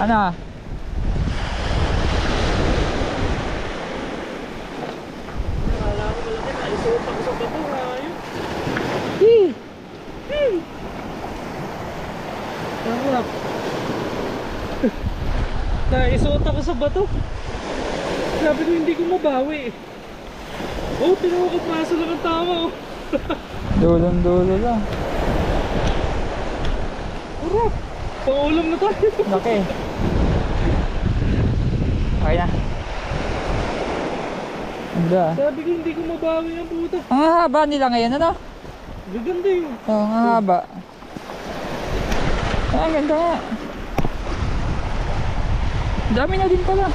Ano? Akala ko malaki na isuot ako sa bato. Ayun. Hee! Tama. Naisuot ako sa bato. Sabi ko hindi ko mabawi. Oh, tinawa ko paso lang ang tama. Oh. Dulong-dulo lang. Urap! Pangulam na tayo. Laki. Okay na. Ganda. Sabi ko hindi ko mabawi ang puta. Ang haba nila ngayon, ano? Gaganda yun. Oo, ang haba. Ah, ang ganda nga. Dami na din pala.